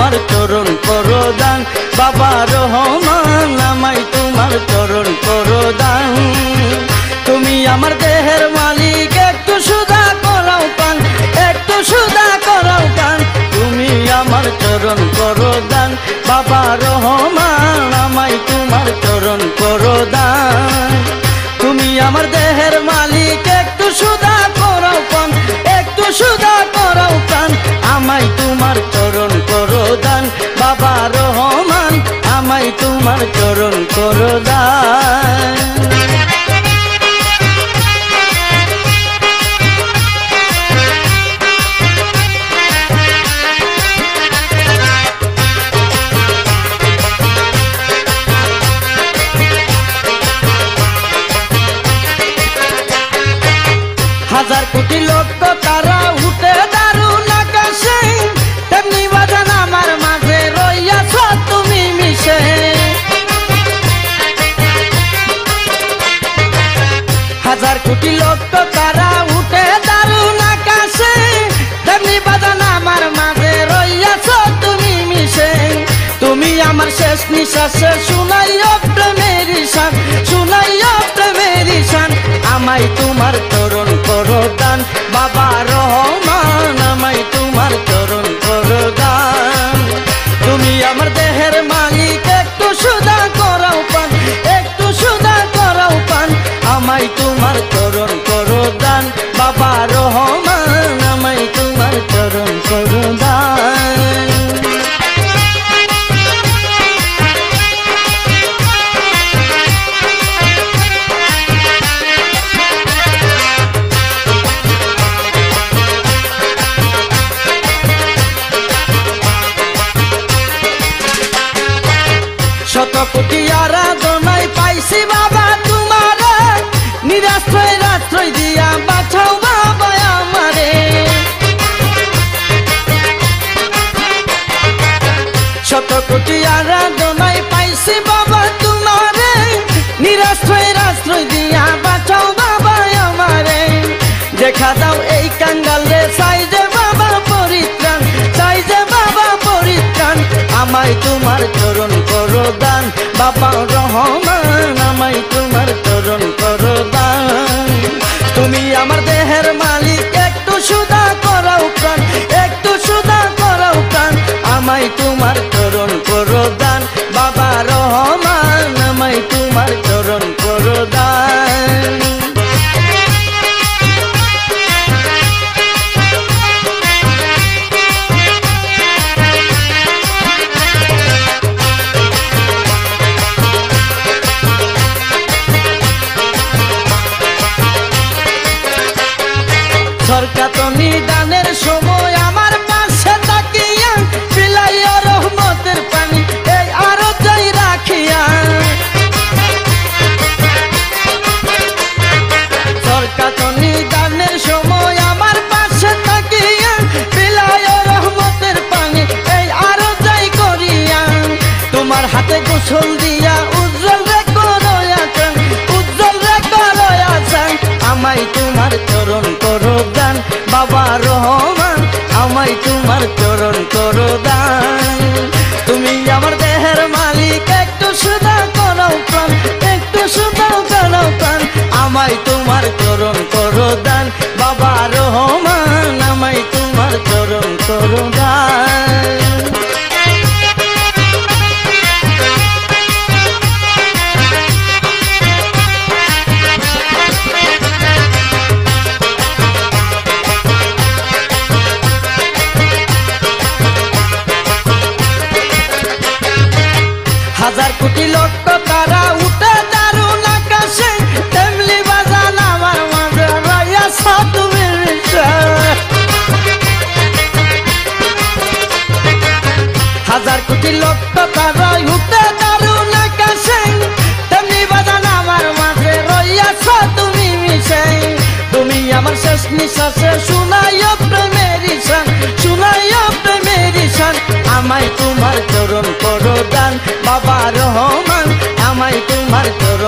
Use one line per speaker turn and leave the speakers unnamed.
তোমার চরণ করো দান বাবা রহমান আমায় তোমার চরণ করো দান তুমি আমার দেহের মালিক একটু সুধা করাও পান একটু সুধা করাও পান তুমি আমার চরণ করো দান বাবা রহমান আমায় তোমার চরণ করো দান তুমি আমার দেহের মালিক একটু সুধা করাও পান একটু সুধা করাও পান আমায় তোমার চরণ করো দান বাবা রহমান আমায় তোমার চরণ করো দান হাজার কোটি লক্ষ তারা উঠে দারুণ আকাশে তেমনি বাজান আমার মাঝে রইয়াছ তুমি মিশে হাজার কোটি লক্ষ তারা উঠে দারুণ আকাশে তেমনি বাজান আমার মাঝে রইয়াছ তুমি মিশে তুমি আমার শেষ নিঃশ্বাসে শুনাইও প্রেমের শান শুনাইও প্রেমের শান আমায় তোমার চরণ করো দান বাবা রহমান আমায় তোমার চরণ করো দান তুমি আমার দেহের মালিক একটু সুধা করাও পান একটু সুধা করাও পান আমায় তোমার চরণ করো দান বাবা রহমান আমায় তোমার চরণ করো দান শত কোটি আরাধনায় পাইছি বাবা তোমার নিরাশ্রয় রাশ্রয় দিয়া বাঁচাও বাবা আমারে শত কোটি আরাধনায় পাইছি বাবা তোমার নিরাশ্রয় রাশ্রয় দিয়া বাঁচাও বাবা আমারে দেখা দাও এই কাঙ্গাল রে চাই যে বাবা পরিত্রাণ চাই যে বাবা পরিত্রাণ আমায় তোমার চরণ করো দান বাবা রহমান আমায় তোমার চরণ করো দান তুমি আমার দেহের মালিক একটু সুধা করাও প্রাণ একটু সুধা করাও প্রাণ আমায় তোমার চরণ করো দান বাবা রহমান আমায় তোমার চরণ করো দান সরকার তো নিদানের সময় আমার পাশে তাকিয়া বিলাইয়া রহমতের পানি এই আরো যাই রাখিয়া সরকার তো নিদানের সময় আমার পাশে তাকিয়া বিলাইয়া রহমতের পানি এই আরো যাই করিয়া তোমার হাতে গোসল দিয়া উজ্জ্বল রে করয়া চান উজ্জ্বল রে করয়া চান আমায় তোমার চরণ করো দান বাবা রহমান আমায় তোমার চরণ করো দান তুমি আমার দেহের মালিক একটু সুধা করাও প্রাণ একটু সুধা করাও প্রাণ আমায় তোমার চরণ করো দান বাবা রহমান আমায় তোমার চরণ করো দান হাজার কোটি লক্ষ তারা উঠে দারুণ আকাশে তেমনি বাজান আমার মাঝে রইয়াছ তুমি হাজার কোটি লক্ষ তারা উঠে দারুণ আকাশে তেমনি বাজান আমার মাঝে রইয়াছ তুমি মিশে তুমি আমার শেষ নিঃশ্বাসে শুনাইও প্রেমের শান শুনাইও প্রেমের শান আমায় তোমার চরণ করো দান বাবা রহমান আমায় তোমার চরণ